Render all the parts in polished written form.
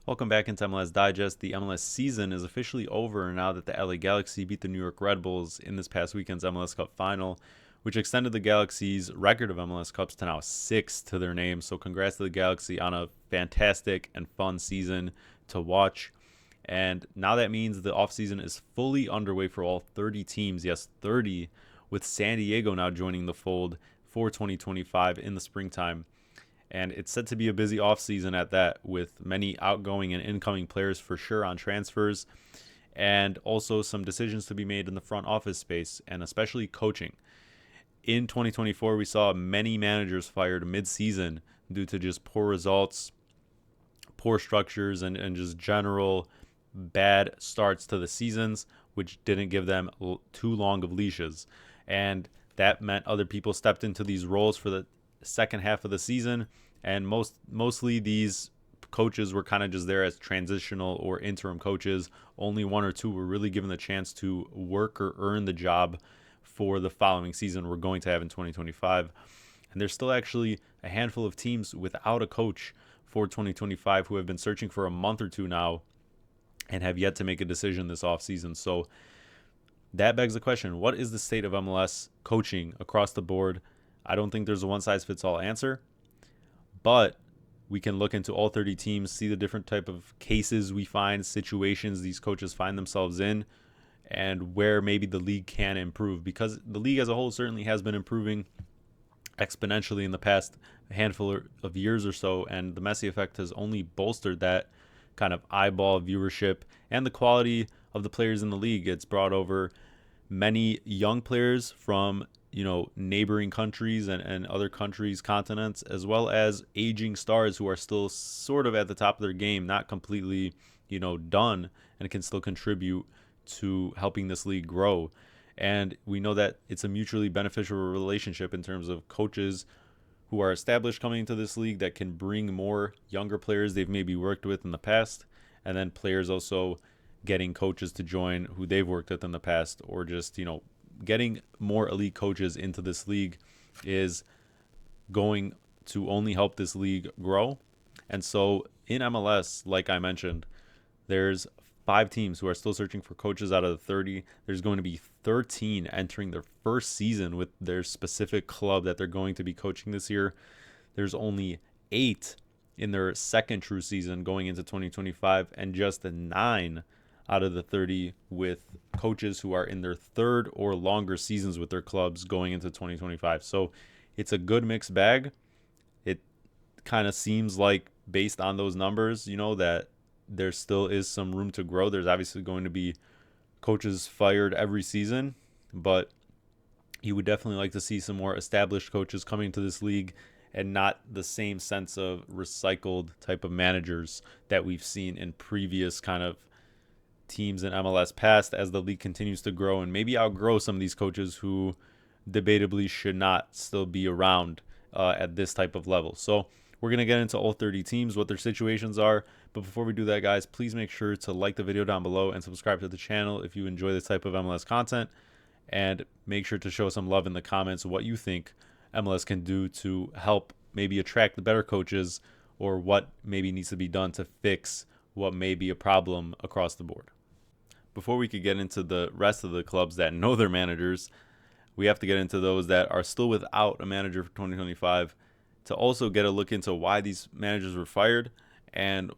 Welcome back into MLS Digest. The MLS season is officially over now that the LA Galaxy beat the New York Red Bulls in this past weekend's MLS Cup final, which extended the Galaxy's record of MLS Cups to now 6 to their name. So congrats to the Galaxy on a fantastic and fun season to watch. And now that means the offseason is fully underway for all 30 teams. Yes, 30, with San Diego now joining the fold for 2025 in the springtime. And it's set to be a busy offseason at that, with many outgoing and incoming players for sure on transfers, and also some decisions to be made in the front office space, and especially coaching. In 2024, we saw many managers fired mid-season due to just poor results, poor structures, and just general bad starts to the seasons, which didn't give them too long of leashes. And that meant other people stepped into these roles for the second half of the season, and mostly these coaches were kind of just there as transitional or interim coaches. Only one or two were really given the chance to work or earn the job for the following season we're going to have in 2025. And there's still actually a handful of teams without a coach for 2025 who have been searching for a month or two now and have yet to make a decision this offseason. So that begs the question, what is the state of MLS coaching across the board? I don't think there's a one-size-fits-all answer, but we can look into all 30 teams, see the different type of cases we find, situations these coaches find themselves in, and where maybe the league can improve, because the league as a whole certainly has been improving exponentially in the past handful of years or so, and the Messi effect has only bolstered that kind of eyeball viewership and the quality of the players in the league. It's brought over many young players from neighboring countries and other countries, continents, as well as aging stars who are still sort of at the top of their game, not completely, done, and can still contribute to helping this league grow. And we know that it's a mutually beneficial relationship in terms of coaches who are established coming into this league that can bring more younger players they've maybe worked with in the past, and then players also getting coaches to join who they've worked with in the past, or just, getting more elite coaches into this league is going to only help this league grow. And so in MLS, like I mentioned, there's 5 teams who are still searching for coaches out of the 30. There's going to be 13 entering their first season with their specific club that they're going to be coaching this year. There's only 8 in their second true season going into 2025, and just 9 out of the 30 with coaches who are in their third or longer seasons with their clubs going into 2025. So it's a good mixed bag. It kind of seems like, based on those numbers, that there still is some room to grow. There's obviously going to be coaches fired every season, but you would definitely like to see some more established coaches coming to this league, and not the same sense of recycled type of managers that we've seen in previous kind of teams in MLS past, as the league continues to grow and maybe outgrow some of these coaches who debatably should not still be around at this type of level. So we're going to get into all 30 teams, what their situations are. But before we do that, guys, please make sure to like the video down below and subscribe to the channel if you enjoy this type of MLS content. And make sure to show some love in the comments what you think MLS can do to help maybe attract the better coaches, or what maybe needs to be done to fix what may be a problem across the board. Before we could get into the rest of the clubs that know their managers, we have to get into those that are still without a manager for 2025 to also get a look into why these managers were fired, and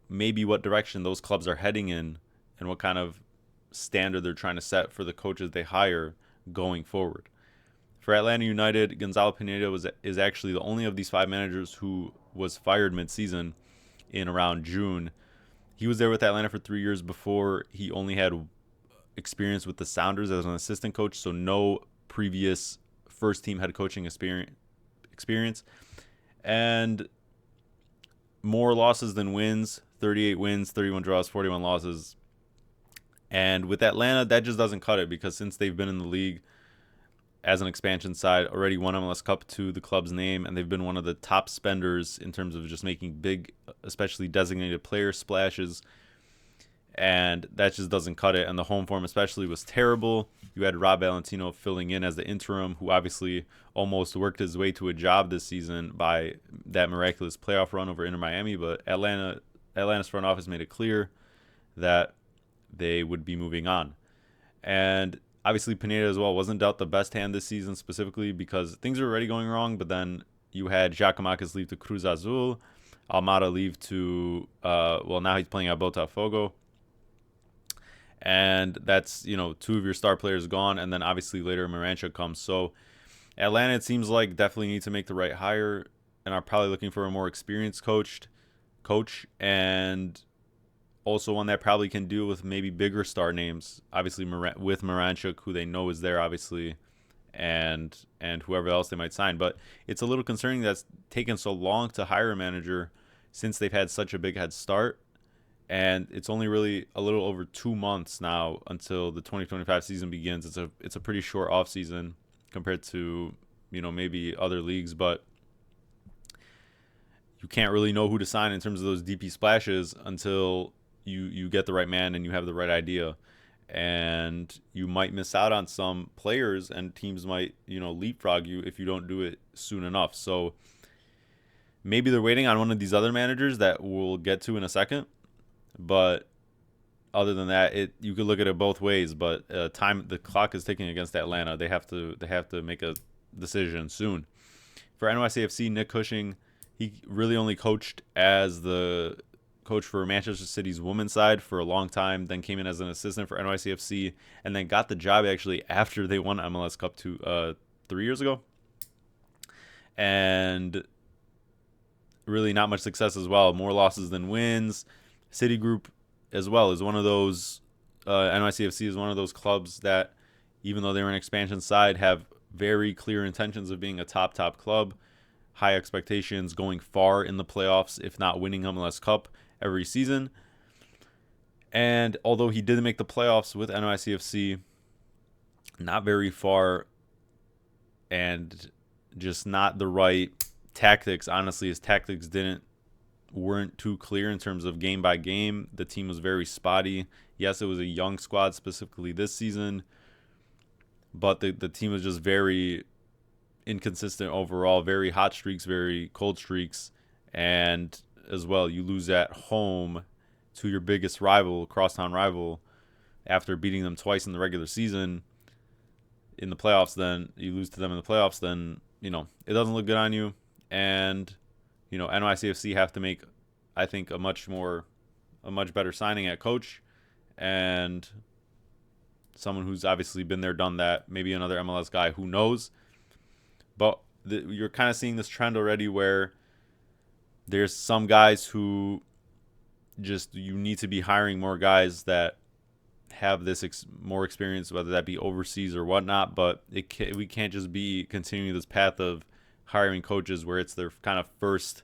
maybe what direction those clubs are heading in, and what kind of standard they're trying to set for the coaches they hire going forward. For Atlanta United, Gonzalo Pineda is actually the only of these 5 managers who was fired mid-season in around June. He was there with Atlanta for 3 years before. He only had experience with the Sounders as an assistant coach, so no previous first-team head coaching experience. And more losses than wins, 38 wins, 31 draws, 41 losses. And with Atlanta, that just doesn't cut it, because since they've been in the league as an expansion side, already won MLS Cup to the club's name, and they've been one of the top spenders in terms of just making big, especially designated player splashes, and that just doesn't cut it. And the home form especially was terrible. You had Rob Valentino filling in as the interim, who obviously almost worked his way to a job this season by that miraculous playoff run over Inter Miami, but Atlanta Atlanta's front office made it clear that they would be moving on. And obviously Pineda as well wasn't dealt the best hand this season, specifically because things were already going wrong, but then you had Giacomakis leave to Cruz Azul, Almada leave to, now he's playing at Botafogo. And that's, two of your star players gone, and then obviously later Marancha comes. So Atlanta, it seems like, definitely need to make the right hire and are probably looking for a more experienced coach, and also one that probably can deal with maybe bigger star names. Obviously, with Maranchuk, who they know is there, obviously, and whoever else they might sign. But it's a little concerning that's taken so long to hire a manager since they've had such a big head start. And it's only really a little over 2 months now until the 2025 season begins. It's a pretty short off season compared to maybe other leagues, but you can't really know who to sign in terms of those DP splashes until you get the right man and you have the right idea. And you might miss out on some players, and teams might leapfrog you if you don't do it soon enough. So maybe they're waiting on one of these other managers that we'll get to in a second. But other than that, you could look at it both ways. But the clock is ticking against Atlanta. They have to make a decision soon. For NYCFC, Nick Cushing, he really only coached as the coach for Manchester City's women's side for a long time, then came in as an assistant for NYCFC, and then got the job actually after they won MLS Cup 3 years ago. And really not much success as well. More losses than wins. Citigroup as well is one of those, NYCFC is one of those clubs that, even though they're an expansion side, have very clear intentions of being a top club. High expectations, going far in the playoffs, if not winning MLS Cup every season. And although he didn't make the playoffs with NYCFC, not very far, and just not the right tactics. Honestly, his tactics weren't too clear in terms of game by game. The team was very spotty. Yes, it was a young squad specifically this season, but the team was just very inconsistent overall. Very hot streaks, very cold streaks, and as well, you lose at home to your biggest rival, crosstown rival, after beating them twice in the regular season. In the playoffs, then you lose to them in the playoffs, then it doesn't look good on you. And NYCFC have to make, I think, a much better signing at coach, and someone who's obviously been there, done that. Maybe another MLS guy, who knows. But you're kind of seeing this trend already where there's some guys who you need to be hiring more guys that have this more experience, whether that be overseas or whatnot. But we can't just be continuing this path of hiring coaches where it's their kind of first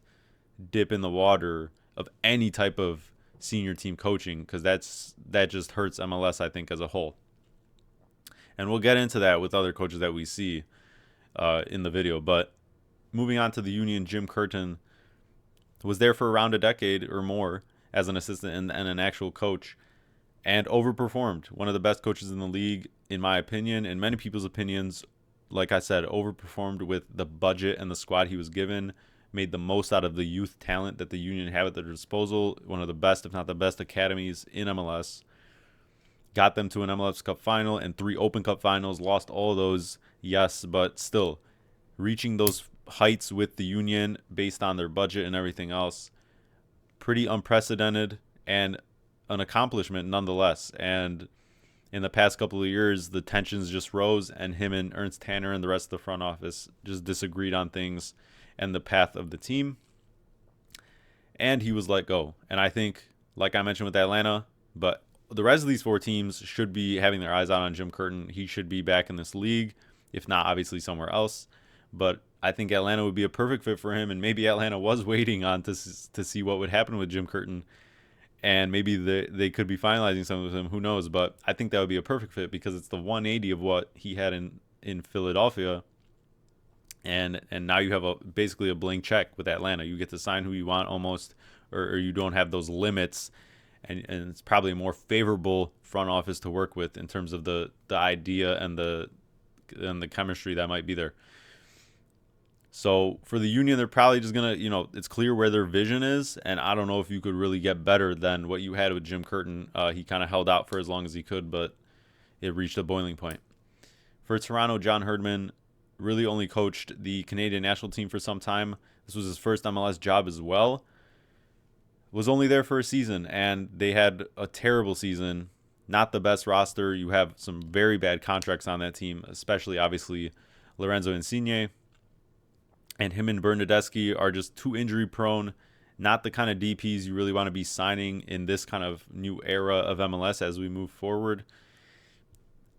dip in the water of any type of senior team coaching, because that just hurts MLS, I think, as a whole. And we'll get into that with other coaches that we see in the video. But moving on to the Union, Jim Curtin was there for around a decade or more as an assistant and an actual coach, and overperformed. One of the best coaches in the league, in my opinion, in many people's opinions. Like I said, overperformed with the budget and the squad he was given, made the most out of the youth talent that the Union have at their disposal. One of the best, if not the best, academies in MLS. Got them to an MLS Cup final and 3 Open Cup finals. Lost all of those, yes, but still reaching those heights with the Union based on their budget and everything else. Pretty unprecedented and an accomplishment nonetheless. And in the past couple of years, the tensions just rose, and him and Ernst Tanner and the rest of the front office just disagreed on things and the path of the team. And he was let go. And I think, like I mentioned with Atlanta, but the rest of these 4 teams should be having their eyes out on Jim Curtin. He should be back in this league, if not obviously somewhere else. But I think Atlanta would be a perfect fit for him, and maybe Atlanta was waiting on to see what would happen with Jim Curtin, and maybe they could be finalizing something with him. Who knows? But I think that would be a perfect fit, because it's the 180 of what he had in Philadelphia, and now you have basically a blank check with Atlanta. You get to sign who you want almost, or you don't have those limits, and it's probably a more favorable front office to work with in terms of the idea and the chemistry that might be there. So for the Union, they're probably just going to, it's clear where their vision is. And I don't know if you could really get better than what you had with Jim Curtin. He kind of held out for as long as he could, but it reached a boiling point. For Toronto, John Herdman really only coached the Canadian national team for some time. This was his first MLS job as well. Was only there for a season, and they had a terrible season. Not the best roster. You have some very bad contracts on that team, especially, obviously, Lorenzo Insigne. And him and Bernadeschi are just too injury prone. Not the kind of DPs you really want to be signing in this kind of new era of MLS as we move forward.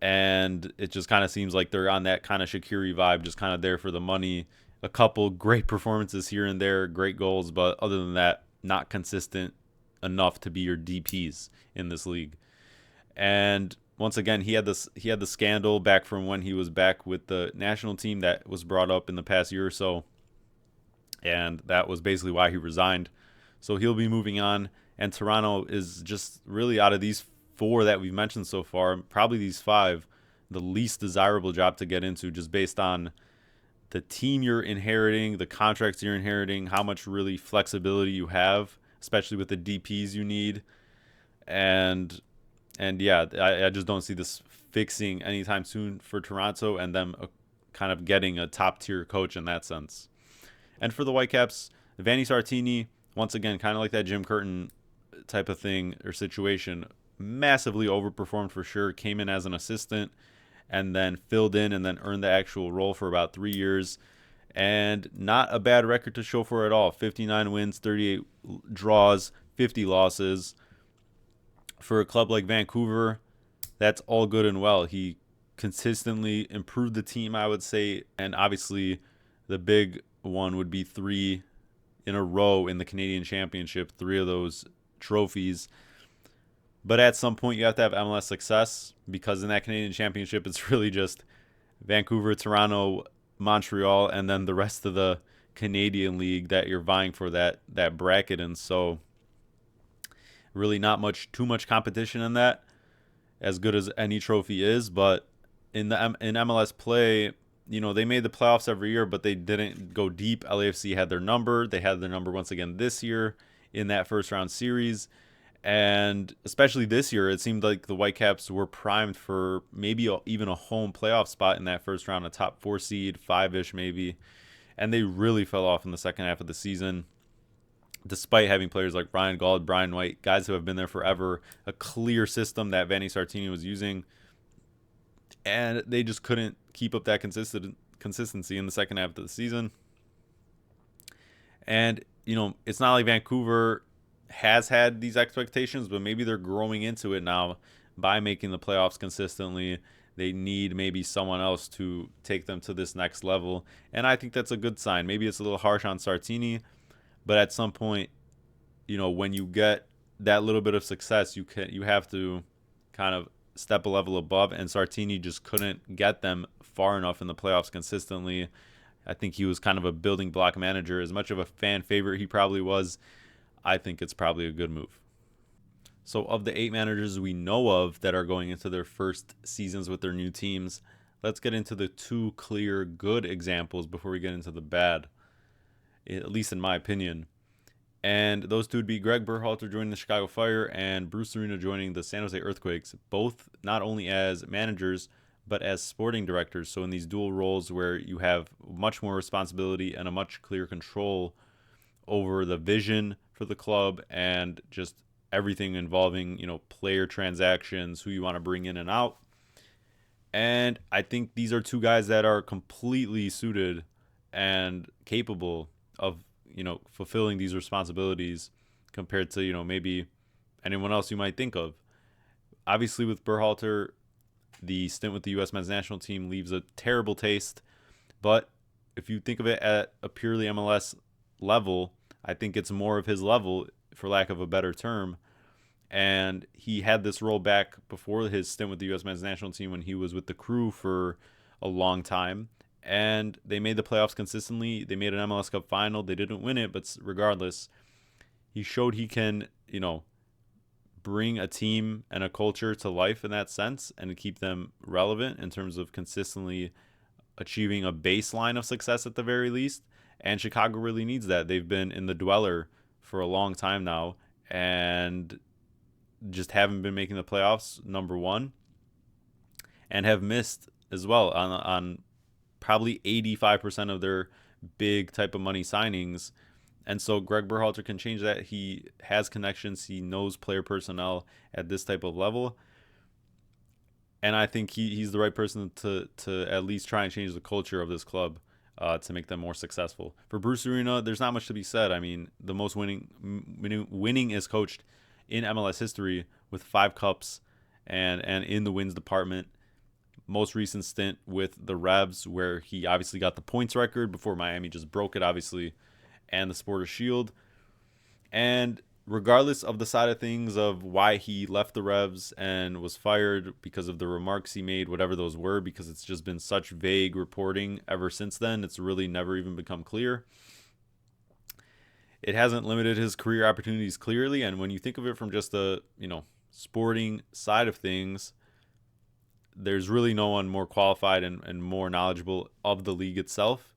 And it just kind of seems like they're on that kind of Shaqiri vibe, just kind of there for the money. A couple great performances here and there, great goals, but other than that, not consistent enough to be your DPs in this league. And once again, he had the scandal back from when he was back with the national team that was brought up in the past year or so, and that was basically why he resigned. So he'll be moving on, and Toronto is just really, out of these four that we've mentioned so far, probably these five, the least desirable job to get into, just based on the team you're inheriting, the contracts you're inheriting, how much really flexibility you have, especially with the DPs you need. And yeah, I just don't see this fixing anytime soon for Toronto and them kind of getting a top tier coach in that sense. And for the Whitecaps, Vanni Sartini, once again, kind of like that Jim Curtin type of thing or situation, massively overperformed for sure, came in as an assistant and then filled in and then earned the actual role for about 3 years. And not a bad record to show for it at all. 59 wins, 38 draws, 50 losses. For a club like Vancouver, that's all good and well. He consistently improved the team, I would say. And obviously, the big one would be 3 in a row in the Canadian Championship, 3 of those trophies. But at some point, you have to have MLS success, because in that Canadian Championship, it's really just Vancouver, Toronto, Montreal, and then the rest of the Canadian League that you're vying for that bracket. And so really not too much competition in that, as good as any trophy is. But in MLS play, they made the playoffs every year, but they didn't go deep. LAFC had their number. They had their number once again this year in that first round series. And especially this year, it seemed like the Whitecaps were primed for maybe even a home playoff spot in that first round, a top 4 seed, 5-ish maybe. And they really fell off in the second half of the season, despite having players like Ryan Gauld, Brian White, guys who have been there forever, a clear system that Vanni Sartini was using. And they just couldn't keep up that consistency in the second half of the season. And, it's not like Vancouver has had these expectations, but maybe they're growing into it now by making the playoffs consistently. They need maybe someone else to take them to this next level. And I think that's a good sign. Maybe it's a little harsh on Sartini, but at some point, when you get that little bit of success, you have to kind of step a level above, and Sartini just couldn't get them far enough in the playoffs consistently. I think he was kind of a building block manager. As much of a fan favorite he probably was, I think it's probably a good move. So of the 8 managers we know of that are going into their first seasons with their new teams, let's get into the 2 clear good examples before we get into the bad, at least in my opinion. And those 2 would be Greg Berhalter joining the Chicago Fire and Bruce Arena joining the San Jose Earthquakes, both not only as managers but as sporting directors. So in these dual roles where you have much more responsibility and a much clearer control over the vision for the club and just everything involving, player transactions, who you want to bring in and out. And I think these are 2 guys that are completely suited and capable of, fulfilling these responsibilities compared to, maybe anyone else you might think of. Obviously, with Berhalter, the stint with the U.S. men's national team leaves a terrible taste. But if you think of it at a purely MLS level, I think it's more of his level, for lack of a better term. And he had this role back before his stint with the U.S. men's national team when he was with the Crew for a long time. And they made the playoffs consistently. They made an MLS Cup final. They didn't win it, but regardless, he showed he can, bring a team and a culture to life in that sense and keep them relevant in terms of consistently achieving a baseline of success at the very least. And Chicago really needs that. They've been in the dweller for a long time now and just haven't been making the playoffs, number one, and have missed as well on probably 85% of their big type of money signings. And so Greg Berhalter can change that. He has connections. He knows player personnel at this type of level. And I think he's the right person to at least try and change the culture of this club to make them more successful. For Bruce Arena, there's not much to be said. I mean, the most winning is coached in MLS history with 5 cups and in the wins department. Most recent stint with the Revs, where he obviously got the points record before Miami just broke it, obviously, and the Supporters' Shield. And regardless of the side of things of why he left the Revs and was fired because of the remarks he made, whatever those were, because it's just been such vague reporting ever since then, it's really never even become clear. It hasn't limited his career opportunities clearly, and when you think of it from just the sporting side of things, there's really no one more qualified and more knowledgeable of the league itself.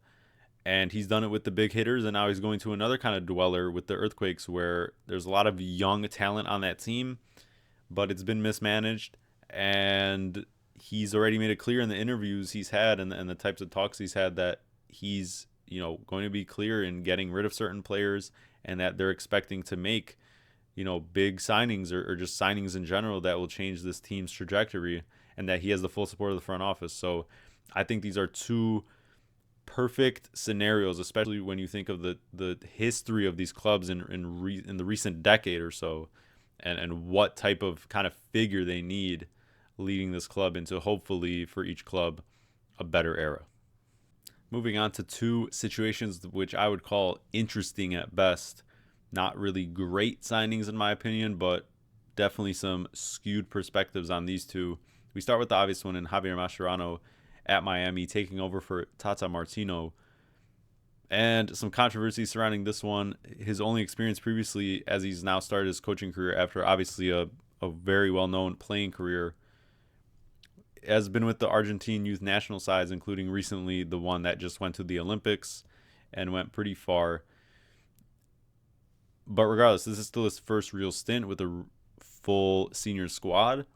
And he's done it with the big hitters, and now he's going to another kind of dweller with the Earthquakes, where there's a lot of young talent on that team, but it's been mismanaged. And he's already made it clear in the interviews he's had and the types of talks he's had that he's going to be clear in getting rid of certain players, and that they're expecting to make big signings or just signings in general that will change this team's trajectory, and that he has the full support of the front office. So I think these are two perfect scenarios, especially when you think of the history of these clubs in the recent decade or so, and what type of kind of figure they need leading this club into, hopefully for each club, a better era. Moving on to 2 situations which I would call interesting at best. Not really great signings in my opinion, but definitely some skewed perspectives on these 2. We start with the obvious one in Javier Mascherano at Miami, taking over for Tata Martino. And some controversy surrounding this one. His only experience previously, as he's now started his coaching career after obviously a very well-known playing career, has been with the Argentine youth national sides, including recently the one that just went to the Olympics and went pretty far. But regardless, this is still his first real stint with a full senior squad.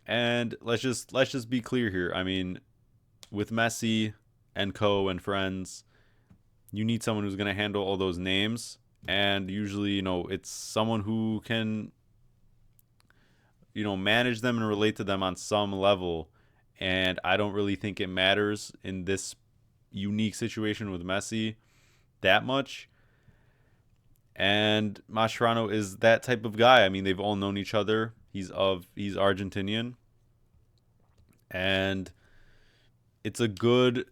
And let's just be clear here. I mean, with Messi and co and friends, you need someone who's going to handle all those names. And usually, it's someone who can, manage them and relate to them on some level. And I don't really think it matters in this unique situation with Messi that much. And Mascherano is that type of guy. I mean, they've all known each other. He's Argentinian. And it's a good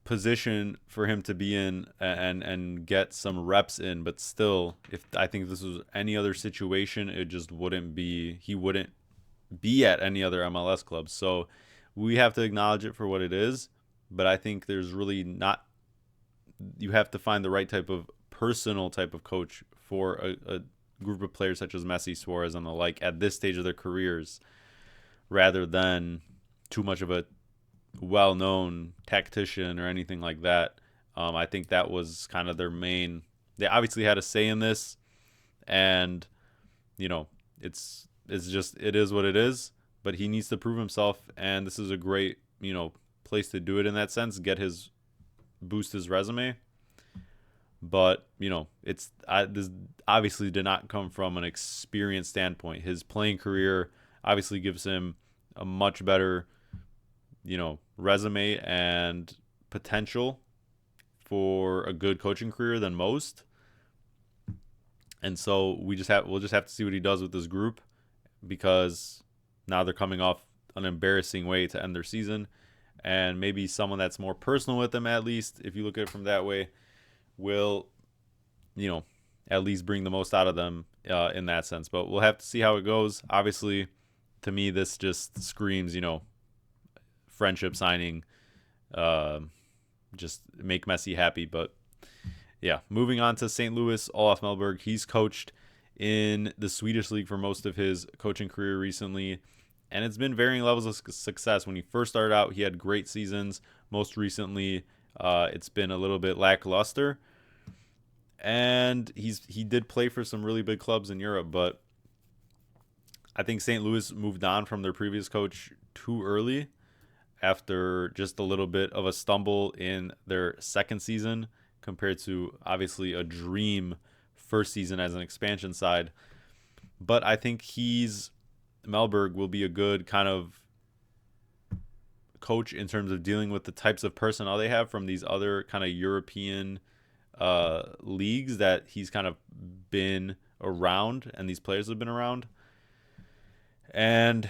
position for him to be in and get some reps in. But still, if I think this was any other situation, it just wouldn't be. He wouldn't be at any other MLS club. So we have to acknowledge it for what it is. But I think there's really not. You have to find the right type of personal type of coach for a group of players such as Messi, Suarez, and the like at this stage of their careers, rather than too much of a well-known tactician or anything like that. I think that was kind of their main. They obviously had a say in this, and it's just, it is what it is. But he needs to prove himself, and this is a great place to do it in that sense. Boost his resume. But this obviously did not come from an experience standpoint. His playing career obviously gives him a much better resume and potential for a good coaching career than most. And so we'll just have to see what he does with this group, because now they're coming off an embarrassing way to end their season, and maybe someone that's more personal with them, at least if you look at it from that way, will at least bring the most out of them in that sense. But we'll have to see how it goes. Obviously, to me, this just screams friendship signing, just make Messi happy. But yeah, moving on to St. Louis, Olaf Mellberg. He's coached in the Swedish league for most of his coaching career recently. And it's been varying levels of success. When he first started out, he had great seasons. Most recently, it's been a little bit lackluster. And he did play for some really big clubs in Europe, but I think St. Louis moved on from their previous coach too early after just a little bit of a stumble in their second season compared to obviously a dream first season as an expansion side. But I think Mellberg will be a good kind of coach in terms of dealing with the types of personnel they have from these other kind of European leagues that he's kind of been around and these players have been around. And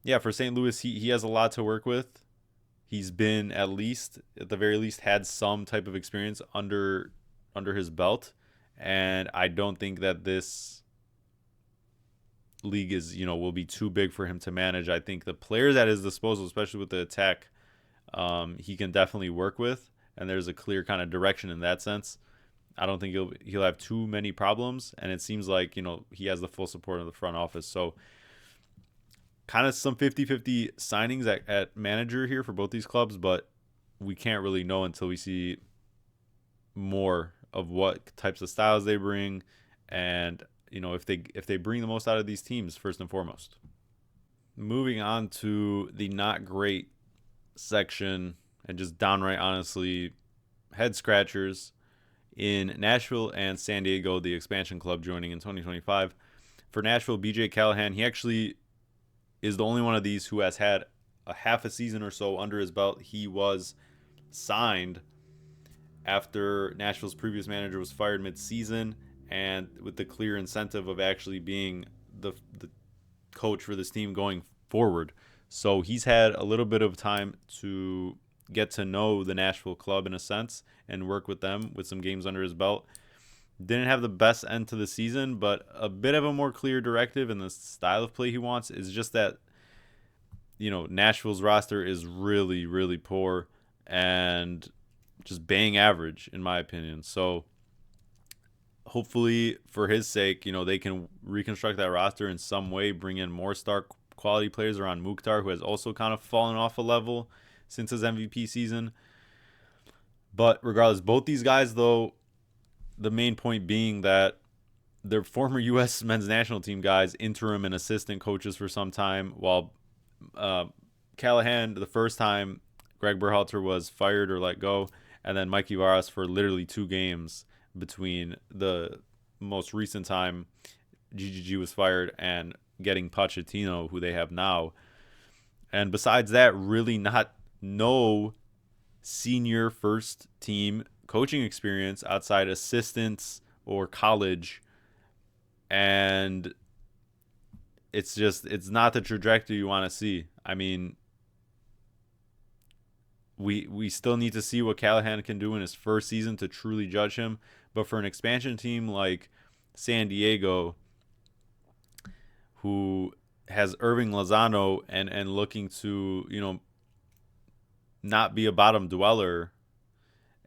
yeah, for St. Louis, he has a lot to work with. He's been at the very least, had some type of experience under his belt, and I don't think that this league will be too big for him to manage. I think the players at his disposal, especially with the attack, he can definitely work with, and there's a clear kind of direction in that sense. I don't think he'll have too many problems, and it seems like he has the full support of the front office. So kind of some 50-50 signings at manager here for both these clubs, but we can't really know until we see more of what types of styles they bring, and if they bring the most out of these teams first and foremost. Moving on to the not great section, and just downright honestly head scratchers in Nashville and San Diego, the expansion club joining in 2025. For Nashville, BJ Callaghan, he actually is the only one of these who has had a half a season or so under his belt. He was signed after Nashville's previous manager was fired mid-season, and with the clear incentive of actually being the coach for this team going forward. So he's had a little bit of time to get to know the Nashville club in a sense and work with them with some games under his belt. Didn't have the best end to the season, but a bit of a more clear directive in the style of play he wants. Is just that, Nashville's roster is really, really poor and just bang average, in my opinion. So hopefully for his sake, they can reconstruct that roster in some way, bring in more star quality players around Mukhtar, who has also kind of fallen off a level since his MVP season. But regardless, both these guys, though, the main point being that they're former U.S. men's national team guys, interim and assistant coaches for some time, while Callaghan, the first time Greg Berhalter was fired or let go, and then Mikey Varas for literally 2 games between the most recent time GGG was fired and getting Pochettino, who they have now. And besides that, really no senior first team coaching experience outside assistants or college. And it's not the trajectory you want to see. I mean, we still need to see what Callaghan can do in his first season to truly judge him. But for an expansion team like San Diego, who has Irving Lozano and looking to, not be a bottom dweller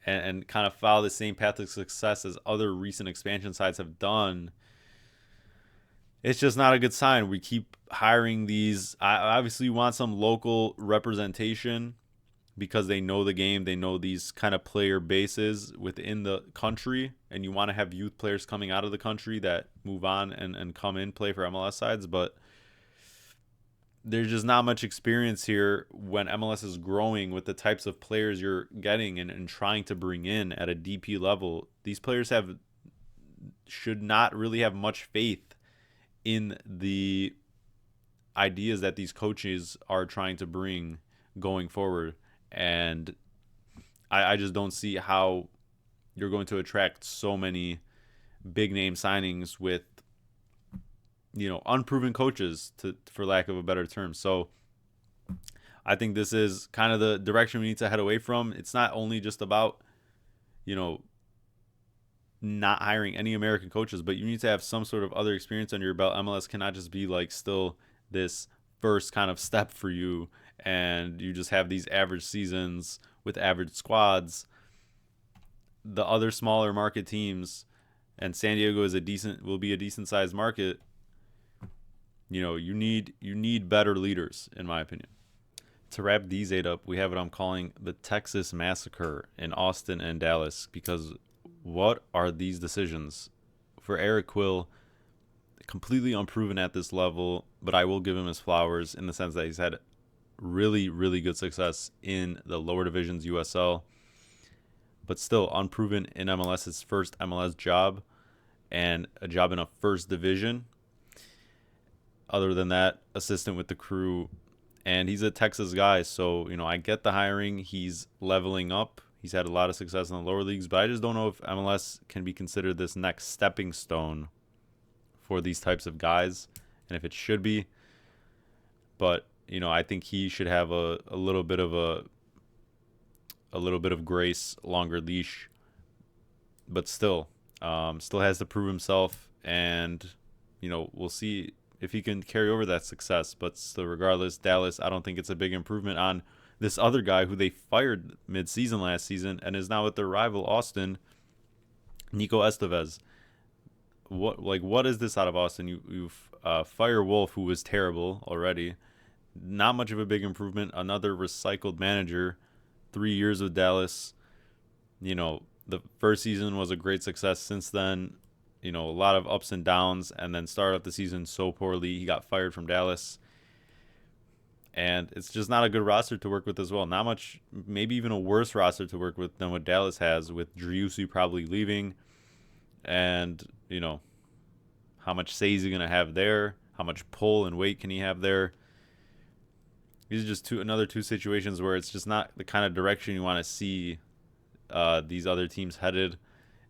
and kind of follow the same path of success as other recent expansion sides have done, it's just not a good sign. We keep hiring these. I obviously want some local representation because they know the game. They know these kind of player bases within the country, and you want to have youth players coming out of the country that move on and come in, play for MLS sides. But there's just not much experience here when MLS is growing with the types of players you're getting and trying to bring in at a DP level. These players should not really have much faith in the ideas that these coaches are trying to bring going forward. And I just don't see how you're going to attract so many big name signings with unproven coaches, for lack of a better term. So I think this is kind of the direction we need to head away from. It's not only just about not hiring any American coaches, but you need to have some sort of other experience under your belt. MLS cannot just be like still this first kind of step for you, and you just have these average seasons with average squads. The other smaller market teams, and San Diego will be a decent sized market. You need better leaders, in my opinion. To wrap these 8 up, we have what I'm calling the Texas Massacre in Austin and Dallas, because what are these decisions? For Eric Quill, completely unproven at this level, but I will give him his flowers in the sense that he's had really, really good success in the lower divisions USL, but still unproven in MLS, his first MLS job and a job in a first division. Other than that, assistant with the Crew, and he's a Texas guy, so I get the hiring. He's leveling up. He's had a lot of success in the lower leagues, but I just don't know if MLS can be considered this next stepping stone for these types of guys, and if it should be. But I think he should have a little bit of grace, longer leash, but still has to prove himself, and we'll see if he can carry over that success. But still, regardless, Dallas, I don't think it's a big improvement on this other guy who they fired mid-season last season and is now with their rival Austin, Nico Estevez. What is this out of Austin? You've fire Wolf, who was terrible already. Not much of a big improvement. Another recycled manager, 3 years with Dallas. The first season was a great success. Since then, a lot of ups and downs, and then started off the season so poorly. He got fired from Dallas. And it's just not a good roster to work with as well. Not much, maybe even a worse roster to work with than what Dallas has, with Driussi probably leaving. And, how much say is he going to have there? How much pull and weight can he have there? These are just another two situations where it's just not the kind of direction you want to see these other teams headed.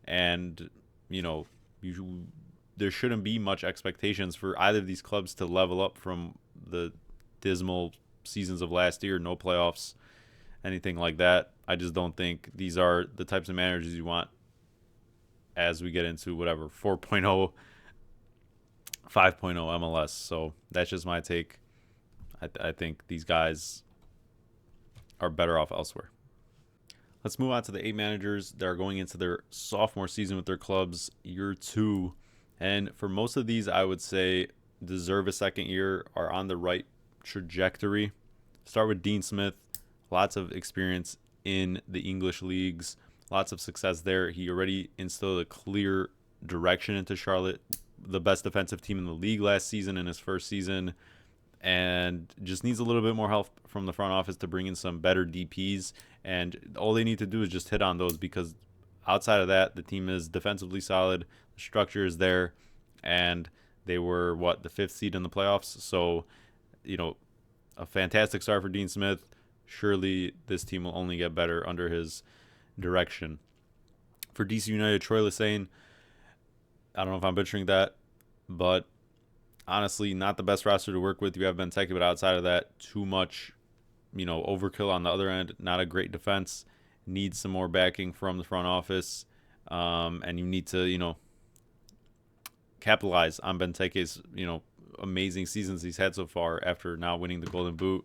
And, there shouldn't be much expectations for either of these clubs to level up from the dismal seasons of last year. No playoffs, anything like that. I just don't think these are the types of managers you want as we get into whatever 4.0, 5.0 MLS. So that's just my take. I think these guys are better off elsewhere. Let's move on to the 8 managers that are going into their sophomore season with their clubs, year 2. And for most of these, I would say deserve a second year, are on the right trajectory. Start with Dean Smith. Lots of experience in the English leagues. Lots of success there. He already instilled a clear direction into Charlotte. The best defensive team in the league last season in his first season. And just needs a little bit more help from the front office to bring in some better DPs. And all they need to do is just hit on those, because outside of that, the team is defensively solid. The structure is there. And they were, the 5th seed in the playoffs. So, a fantastic start for Dean Smith. Surely this team will only get better under his direction. For DC United, Troy Lesane, I don't know if I'm butchering that, but honestly, not the best roster to work with. You have Benteke, but outside of that, too much, overkill on the other end. Not a great defense. Needs some more backing from the front office. And you need to, capitalize on Benteke's, amazing seasons he's had so far after now winning the Golden Boot.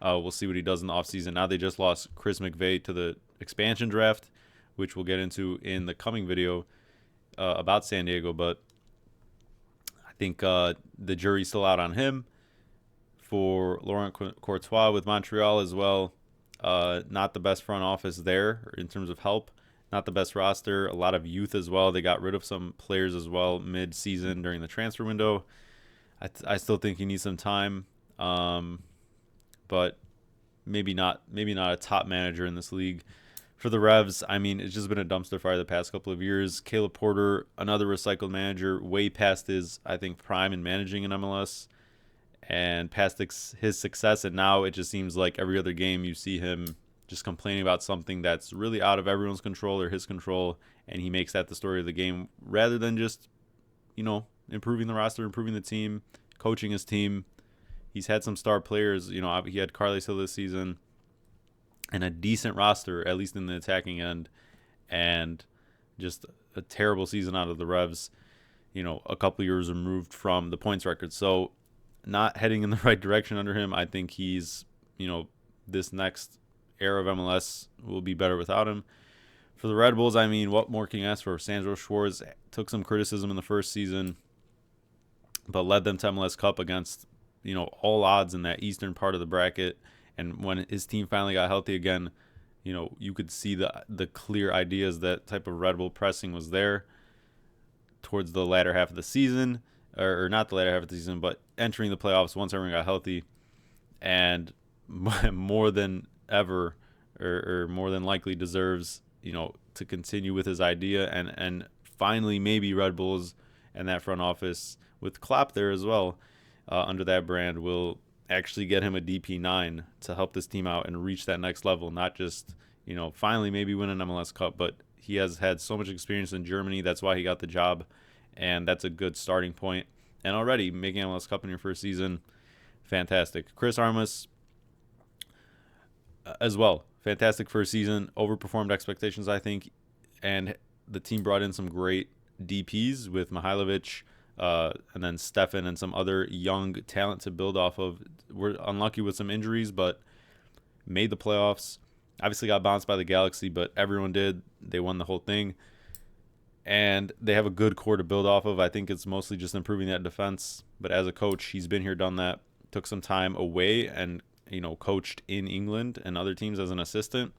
We'll see what he does in the offseason. Now they just lost Chris McVeigh to the expansion draft, which we'll get into in the coming video about San Diego. But I think the jury's still out on him. For Laurent Courtois with Montreal as well, not the best front office there in terms of help. Not the best roster. A lot of youth as well. They got rid of some players as well mid-season during the transfer window. I still think he needs some time, but maybe not a top manager in this league. For the Revs, it's just been a dumpster fire the past couple of years. Caleb Porter, another recycled manager, way past his, I think, prime in managing in MLS and past his success. And now it just seems like every other game you see him just complaining about something that's really out of everyone's control or his control, and he makes that the story of the game rather than just, improving the roster, improving the team, coaching his team. He's had some star players. He had Carles Hill this season and a decent roster, at least in the attacking end, and just a terrible season out of the Revs, a couple years removed from the points record. So not heading in the right direction under him. I think he's, this next era of MLS will be better without him. For the Red Bulls, what more can you ask for? Sandro Schwartz took some criticism in the first season but led them to MLS Cup against, all odds in that eastern part of the bracket. And when his team finally got healthy again, you could see the clear ideas that type of Red Bull pressing was there towards the latter half of the season, or not the latter half of the season, but entering the playoffs once everyone got healthy. And more than ever, or more than likely deserves, to continue with his idea. And finally, maybe Red Bulls and that front office with Klopp there as well, under that brand, will actually get him a DP9 to help this team out and reach that next level. Not just, finally maybe win an MLS Cup, but he has had so much experience in Germany. That's why he got the job, and that's a good starting point. And already making MLS Cup in your first season, fantastic. Chris Armas as well, fantastic first season, overperformed expectations, I think, and the team brought in some great DPs with Mihailovic, and then Stefan and some other young talent to build off of. We're unlucky with some injuries, but made the playoffs. Obviously got bounced by the Galaxy, but everyone did. They won the whole thing. And they have a good core to build off of. I think it's mostly just improving that defense. But as a coach, he's been here, done that. Took some time away and, coached in England and other teams as an assistant.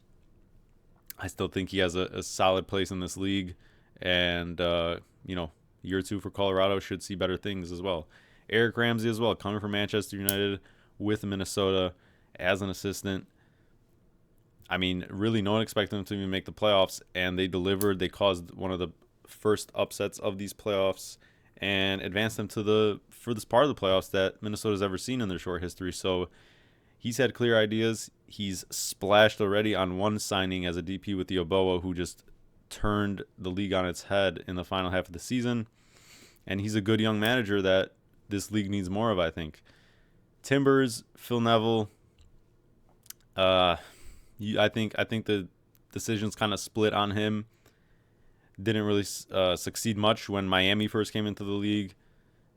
I still think he has a solid place in this league. And, year 2 for Colorado should see better things as well. Eric Ramsey as well, coming from Manchester United with Minnesota as an assistant. I mean, really no one expected them to even make the playoffs, and they delivered. They caused one of the first upsets of these playoffs and advanced them to the furthest part of the playoffs that Minnesota's ever seen in their short history. So he's had clear ideas. He's splashed already on one signing as a DP with the Oboa, who just turned the league on its head in the final half of the season. And he's a good young manager that this league needs more of, I think. Timbers, Phil Neville, I think the decision's kind of split on him. Didn't really succeed much when Miami first came into the league.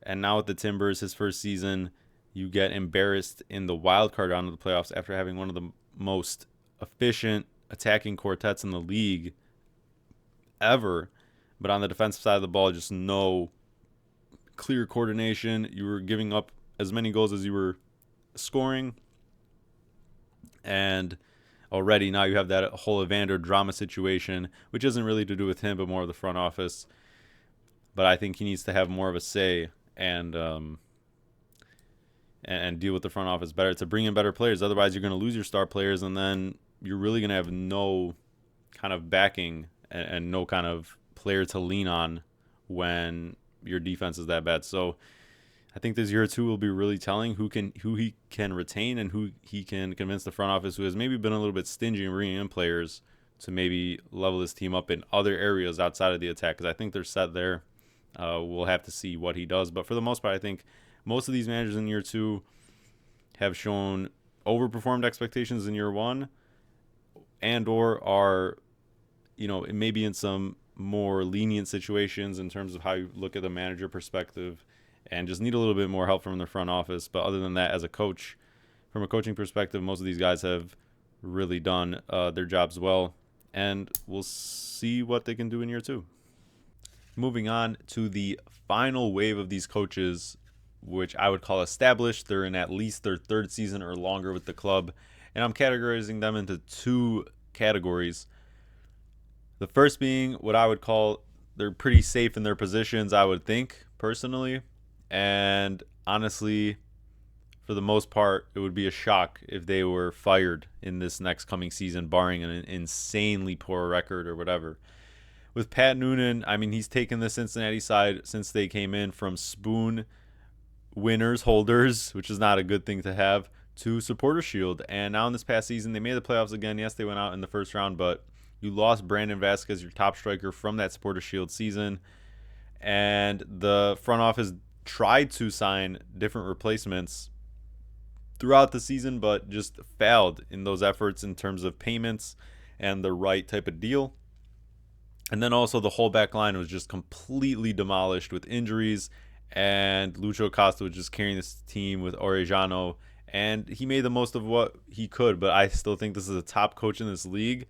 And now with the Timbers, his first season, you get embarrassed in the wild card round of the playoffs after having one of the most efficient attacking quartets in the league ever. But on the defensive side of the ball, just no clear coordination. You were giving up as many goals as you were scoring. And already now you have that whole Evander drama situation, which isn't really to do with him, but more of the front office. But I think he needs to have more of a say and deal with the front office better to bring in better players. Otherwise, you're going to lose your star players, and then you're really going to have no kind of backing and no kind of player to lean on when your defense is that bad. So I think this year 2 will be really telling who he can retain and who he can convince the front office, who has maybe been a little bit stingy in bringing in players, to maybe level his team up in other areas outside of the attack, because I think they're set there. We'll have to see what he does. But for the most part, I think most of these managers in year 2 have shown overperformed expectations in year 1 and or are, maybe in some more lenient situations in terms of how you look at the manager perspective and just need a little bit more help from the front office. But other than that, as a coach, from a coaching perspective, most of these guys have really done their jobs well, and we'll see what they can do in year 2. Moving on to the final wave of these coaches, which I would call established. They're in at least their 3rd season or longer with the club, and I'm categorizing them into 2 categories. The first being what I would call they're pretty safe in their positions, I would think, personally. And honestly, for the most part, it would be a shock if they were fired in this next coming season, barring an insanely poor record or whatever. With Pat Noonan, I mean, he's taken the Cincinnati side since they came in from spoon holders, which is not a good thing to have, to Supporter Shield. And now in this past season, they made the playoffs again. Yes, they went out in the first round, but you lost Brandon Vasquez, your top striker, from that Supporter Shield season. And the front office tried to sign different replacements throughout the season, but just failed in those efforts in terms of payments and the right type of deal. And then also the whole back line was just completely demolished with injuries, and Lucho Acosta was just carrying this team with Orellano, and he made the most of what he could. But I still think this is a top coach in this league,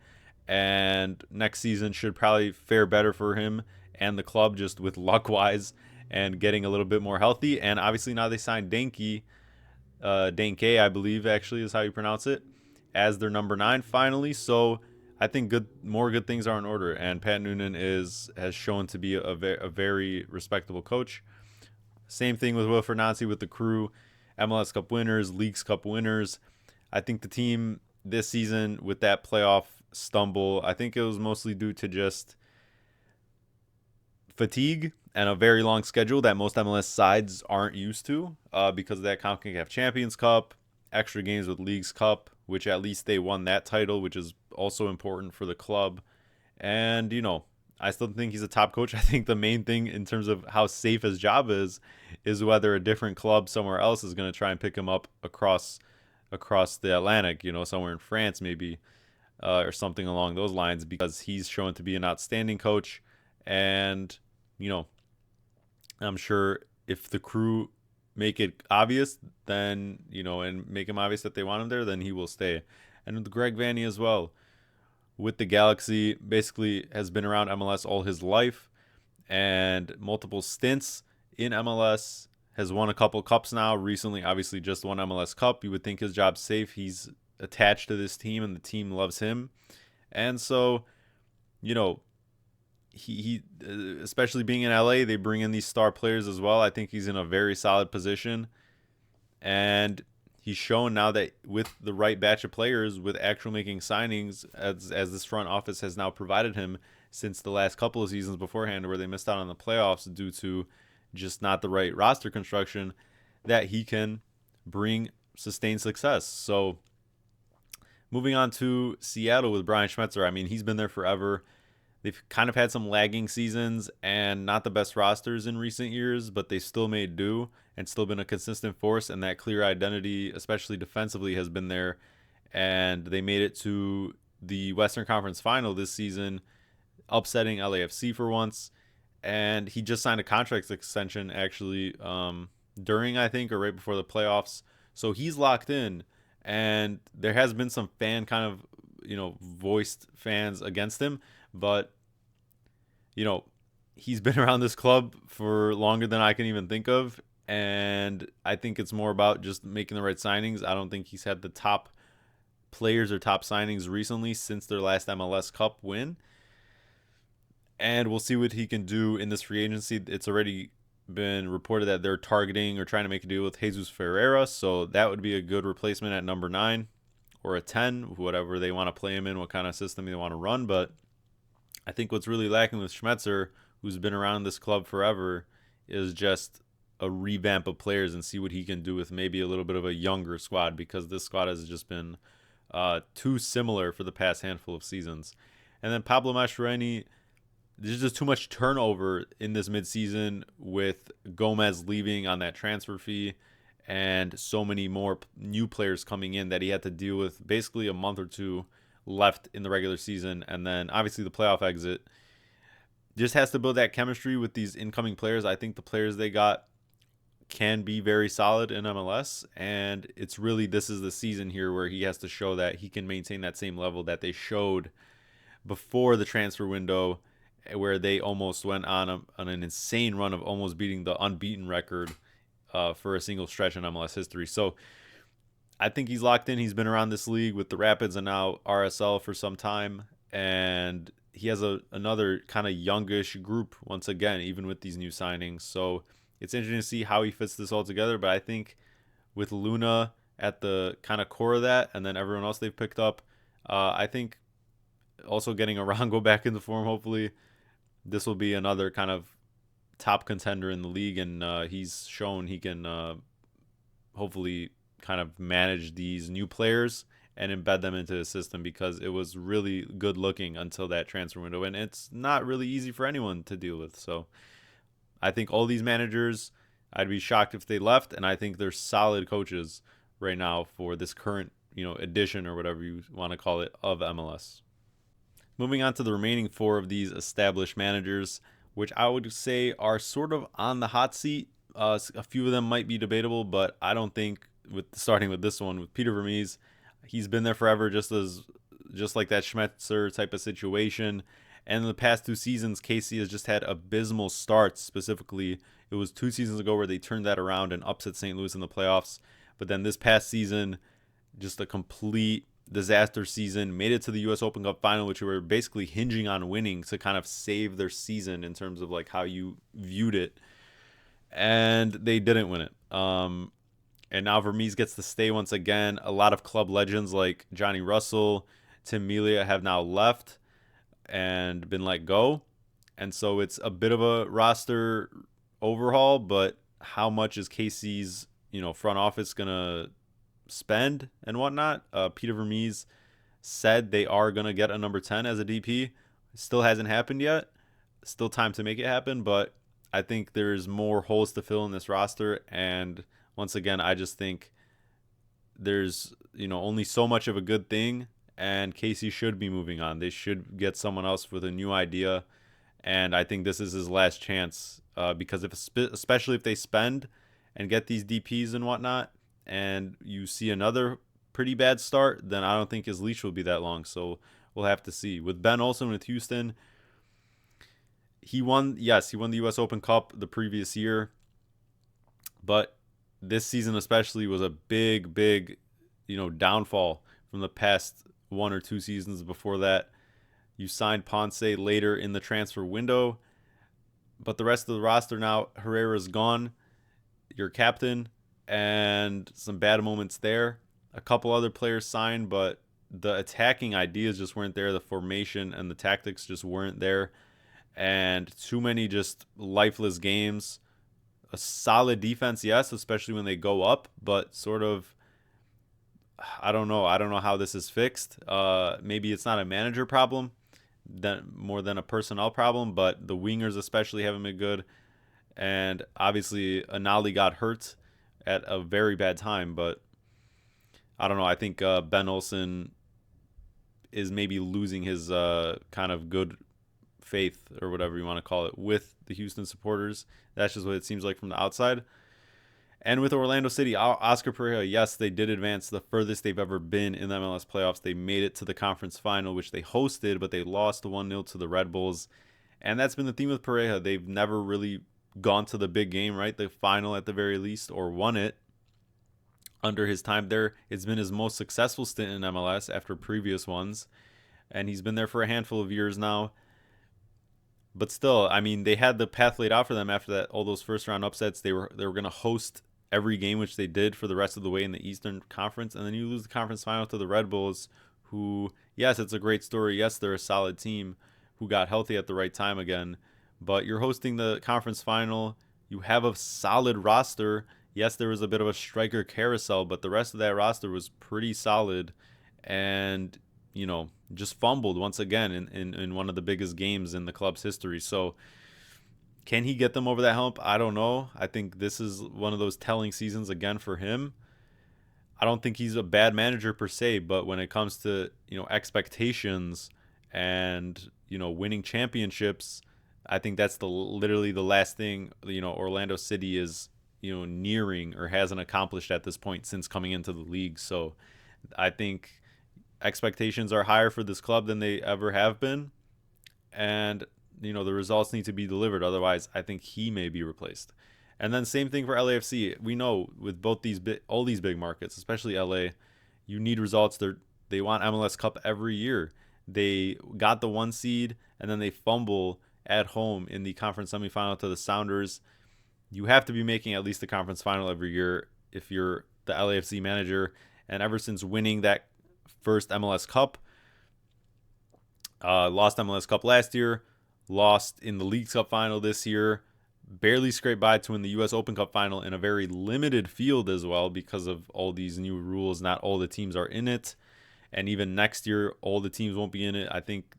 and next season should probably fare better for him and the club, just with luck-wise and getting a little bit more healthy. And obviously now they signed Danke, Danke, I believe actually is how you pronounce it, as their number 9 finally. So I think more good things are in order, and Pat Noonan has shown to be a very respectable coach. Same thing with Wilfried Nancy with the Crew, MLS Cup winners, Leagues Cup winners. I think the team this season with that playoff stumble, I think it was mostly due to just fatigue and a very long schedule that most MLS sides aren't used to because of that CONCACAF Champions Cup, extra games with Leagues Cup, which at least they won that title, which is also important for the club. And, I still think he's a top coach. I think the main thing in terms of how safe his job is whether a different club somewhere else is going to try and pick him up across the Atlantic, somewhere in France maybe, or something along those lines, because he's shown to be an outstanding coach. And, I'm sure if the Crew make it obvious, then, and make him obvious that they want him there, then he will stay. And with Greg Vanney as well, with the Galaxy, basically has been around MLS all his life and multiple stints in MLS, has won a couple cups now. Recently, obviously, just won MLS Cup. You would think his job's safe. He's attached to this team, and the team loves him. And so, he especially being in LA, they bring in these star players as well. I think he's in a very solid position. And he's shown now that with the right batch of players, with actual making signings, as this front office has now provided him since the last couple of seasons beforehand, where they missed out on the playoffs due to just not the right roster construction, that he can bring sustained success. So moving on to Seattle with Brian Schmetzer, I mean, he's been there forever. They've kind of had some lagging seasons and not the best rosters in recent years, but they still made do and still been a consistent force, and that clear identity, especially defensively, has been there. And they made it to the Western Conference Final this season, upsetting LAFC for once. And he just signed a contract extension actually during, I think, or right before the playoffs. So he's locked in, and there has been some fan kind of, voiced fans against him, but he's been around this club for longer than I can even think of, and I think it's more about just making the right signings. I don't think he's had the top players or top signings recently since their last MLS Cup win, and we'll see what he can do in this free agency. It's already been reported that they're targeting or trying to make a deal with Jesus Ferreira, so that would be a good replacement at number 9 or a 10, whatever they want to play him in, what kind of system they want to run. But I think what's really lacking with Schmetzer, who's been around this club forever, is just a revamp of players and see what he can do with maybe a little bit of a younger squad, because this squad has just been too similar for the past handful of seasons. And then Pablo Mascherano, there's just too much turnover in this midseason with Gomez leaving on that transfer fee and so many more new players coming in that he had to deal with basically a month or two left in the regular season. And then obviously the playoff exit. Just has to build that chemistry with these incoming players. I think the players they got can be very solid in MLS, and it's really, this is the season here where he has to show that he can maintain that same level that they showed before the transfer window, where they almost went on an insane run of almost beating the unbeaten record for a single stretch in MLS history. So I think he's locked in. He's been around this league with the Rapids and now RSL for some time, and he has another kind of youngish group once again, even with these new signings. So it's interesting to see how he fits this all together. But I think with Luna at the kind of core of that, and then everyone else they've picked up, I think also getting Arango back into form, hopefully, this will be another kind of top contender in the league. And he's shown he can hopefully kind of manage these new players and embed them into the system, because it was really good looking until that transfer window, and it's not really easy for anyone to deal with. So I think all these managers, I'd be shocked if they left, and I think they're solid coaches right now for this current, edition or whatever you want to call it of MLS. Moving on to the remaining 4 of these established managers, which I would say are sort of on the hot seat. A few of them might be debatable, but I don't think, starting with this one, with Peter Vermees, he's been there forever, just like that Schmetzer type of situation. And in the past 2 seasons, Casey has just had abysmal starts, specifically It was 2 seasons ago where they turned that around and upset St. Louis in the playoffs. But then this past season, just a complete disaster season. Made it to the U.S. Open Cup final, which were basically hinging on winning to kind of save their season in terms of like how you viewed it. And they didn't win it. And now Vermees gets to stay once again. A lot of club legends like Johnny Russell, Tim Melia have now left and been let go. And so it's a bit of a roster overhaul, but how much is Casey's, front office going to spend and whatnot? Peter Vermees said they are going to get a number 10 as a DP. Still hasn't happened yet. Still time to make it happen, but I think there's more holes to fill in this roster. And once again, I just think there's, only so much of a good thing, and Casey should be moving on. They should get someone else with a new idea, and I think this is his last chance because especially if they spend and get these DPs and whatnot, and you see another pretty bad start, then I don't think his leash will be that long. So we'll have to see. With Ben Olsen with Houston, he won the U.S. Open Cup the previous year, but this season especially was a big, downfall from the past 1 or 2 seasons before that. You signed Ponce later in the transfer window, but the rest of the roster now, Herrera's gone, your captain, and some bad moments there. A couple other players signed, but the attacking ideas just weren't there. The formation and the tactics just weren't there. And too many just lifeless games. A solid defense, yes, especially when they go up, but sort of, I don't know how this is fixed. Maybe it's not a manager problem, more than a personnel problem, but the wingers especially haven't been good. And obviously, Anali got hurt at a very bad time, but I don't know. I think Ben Olsen is maybe losing his kind of good faith or whatever you want to call it with the Houston supporters. That's just what it seems like from the outside. And with Orlando City, Oscar Pereira, yes, they did advance the furthest they've ever been in the MLS playoffs. They made it to the conference final, which they hosted, but they lost 1-0 to the Red Bulls. And that's been the theme with Pereira. They've never really gone to the big game, right? The final at the very least, or won it. Under his time there, it's been his most successful stint in MLS after previous ones. And he's been there for a handful of years now. But still, I mean, they had the path laid out for them after that. All those first round upsets, they were going to host every game, which they did for the rest of the way in the Eastern Conference, and then you lose the conference final to the Red Bulls, who, yes, it's a great story. Yes, they're a solid team who got healthy at the right time again, but you're hosting the conference final. You have a solid roster. Yes, there was a bit of a striker carousel, but the rest of that roster was pretty solid, and just fumbled once again in one of the biggest games in the club's history. So can he get them over that hump? I don't know. I think this is one of those telling seasons again for him. I don't think he's a bad manager per se, but when it comes to, expectations and, winning championships, I think that's literally the last thing, Orlando City is, nearing or hasn't accomplished at this point since coming into the league. So I think expectations are higher for this club than they ever have been. And, the results need to be delivered. Otherwise, I think he may be replaced. And then same thing for LAFC. We know with both all these big markets, especially LA, you need results. They want MLS Cup every year. They got the 1 seed, and then they fumble at home in the conference semifinal to the Sounders. You have to be making at least the conference final every year if you're the LAFC manager. And ever since winning that first MLS Cup, lost MLS Cup last year, lost in the League Cup final this year, barely scraped by to win the U.S. Open Cup final in a very limited field as well because of all these new rules. Not all the teams are in it. And even next year, all the teams won't be in it. I think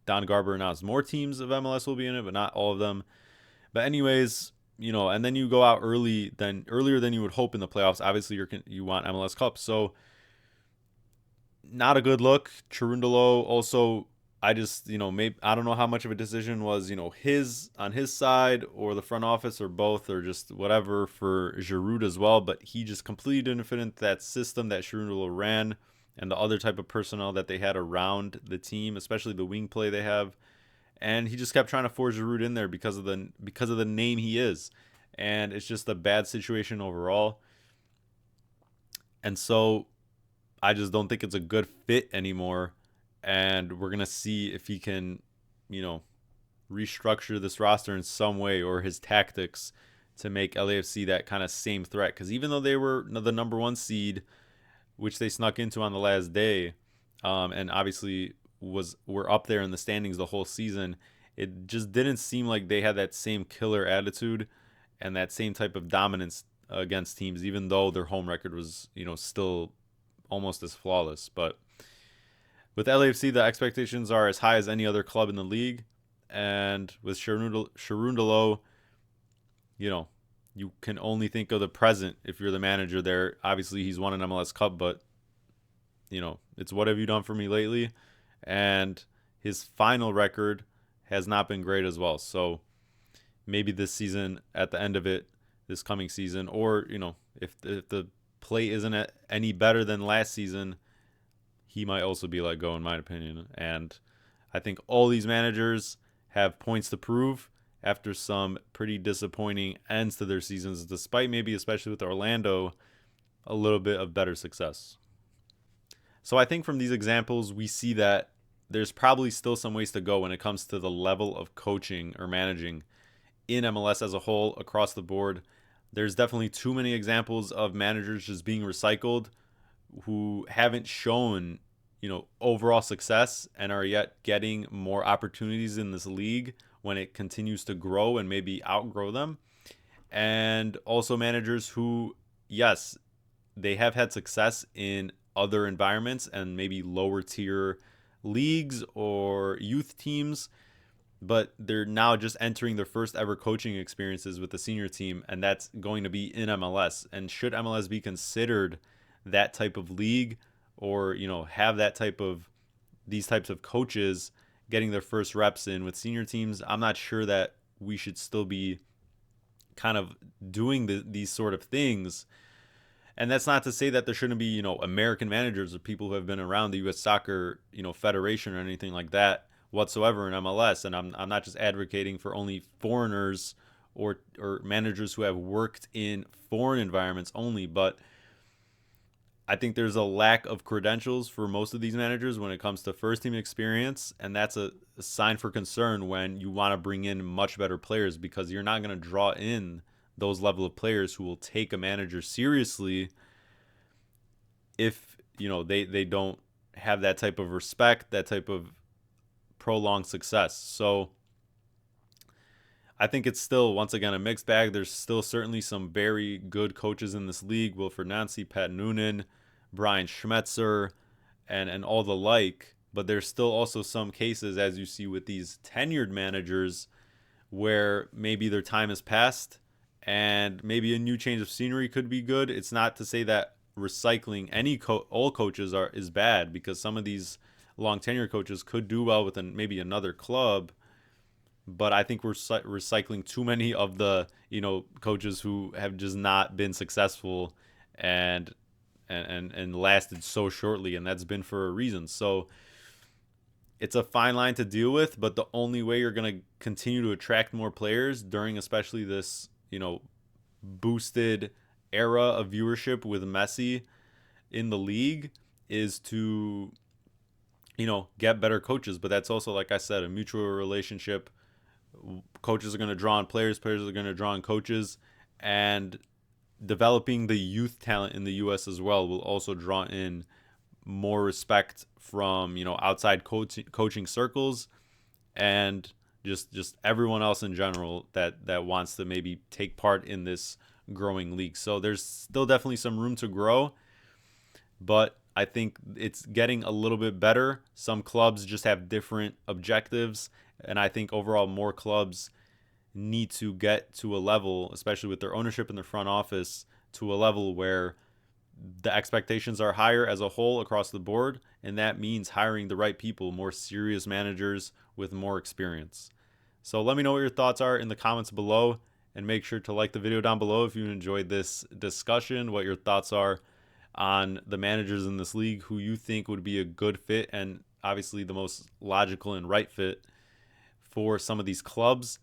Don Garber announced more teams of MLS will be in it, but not all of them. But anyways, and then you go out earlier than you would hope in the playoffs. Obviously, you want MLS Cup. So not a good look. Cherundolo also, I just, maybe I don't know how much of a decision was, his on his side or the front office or both or just whatever for Giroud as well. But he just completely didn't fit into that system that Cherundolo ran and the other type of personnel that they had around the team, especially the wing play they have. And he just kept trying to force Giroud in there because of the name he is. and it's just a bad situation overall. And so I just don't think it's a good fit anymore. And we're going to see if he can, you know, restructure this roster in some way, or his tactics to make LAFC that kind of same threat. Because even though they were the number one seed, which they snuck into on the last day, and obviously were up there in the standings the whole season, it just didn't seem like they had that same killer attitude and that same type of dominance against teams, even though their home record was, still almost as flawless. But with LAFC, the expectations are as high as any other club in the league. And with Cherundolo, you can only think of the present if you're the manager there. Obviously, he's won an MLS Cup, but, it's what have you done for me lately? And his final record has not been great as well. So maybe this season, at the end of it, this coming season, or, if the play isn't any better than last season, he might also be let go, in my opinion. And I think all these managers have points to prove after some pretty disappointing ends to their seasons, despite maybe, especially with Orlando, a little bit of better success. So I think from these examples, we see that there's probably still some ways to go when it comes to the level of coaching or managing in MLS as a whole, across the board. There's definitely too many examples of managers just being recycled who haven't shown, overall success and are yet getting more opportunities in this league when it continues to grow and maybe outgrow them. And also managers who, yes, they have had success in other environments and maybe lower tier leagues or youth teams, but they're now just entering their first ever coaching experiences with the senior team, and that's going to be in MLS. And should MLS be considered that type of league, or have these types of coaches getting their first reps in with senior teams? I'm not sure that we should still be kind of doing these sort of things. And that's not to say that there shouldn't be, American managers or people who have been around the U.S. Soccer, Federation or anything like that whatsoever in MLS. And I'm not just advocating for only foreigners or managers who have worked in foreign environments only, but I think there's a lack of credentials for most of these managers when it comes to first team experience, and that's a sign for concern when you want to bring in much better players, because you're not going to draw in those level of players who will take a manager seriously if they don't have that type of respect, that type of prolonged success. So I think it's still, once again, a mixed bag. There's still certainly some very good coaches in this league: Wilfried Nancy, Pat Noonan, Brian Schmetzer, and all the like. But there's still also some cases, as you see with these tenured managers, where maybe their time has passed and maybe a new change of scenery could be good. It's not to say that recycling all coaches is bad, because some of these long tenure coaches could do well with maybe another club. But I think we're recycling too many of the coaches who have just not been successful and lasted so shortly, and that's been for a reason. So it's a fine line to deal with, but the only way you're going to continue to attract more players during especially this boosted era of viewership with Messi in the league is to get better coaches. But that's also, like I said, a mutual relationship. Coaches are going to draw on players are going to draw on coaches, and developing the youth talent in the US as well will also draw in more respect from outside coaching circles, and just everyone else in general that wants to maybe take part in this growing league. So there's still definitely some room to grow, but I think it's getting a little bit better. Some clubs just have different objectives, and I think overall more clubs need to get to a level, especially with their ownership and their front office, to a level where the expectations are higher as a whole across the board, and that means hiring the right people, more serious managers with more experience. So let me know what your thoughts are in the comments below, and make sure to like the video down below if you enjoyed this discussion, what your thoughts are on the managers in this league who you think would be a good fit, and obviously the most logical and right fit for some of these clubs.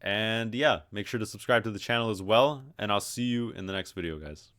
And yeah, make sure to subscribe to the channel as well, and I'll see you in the next video, guys.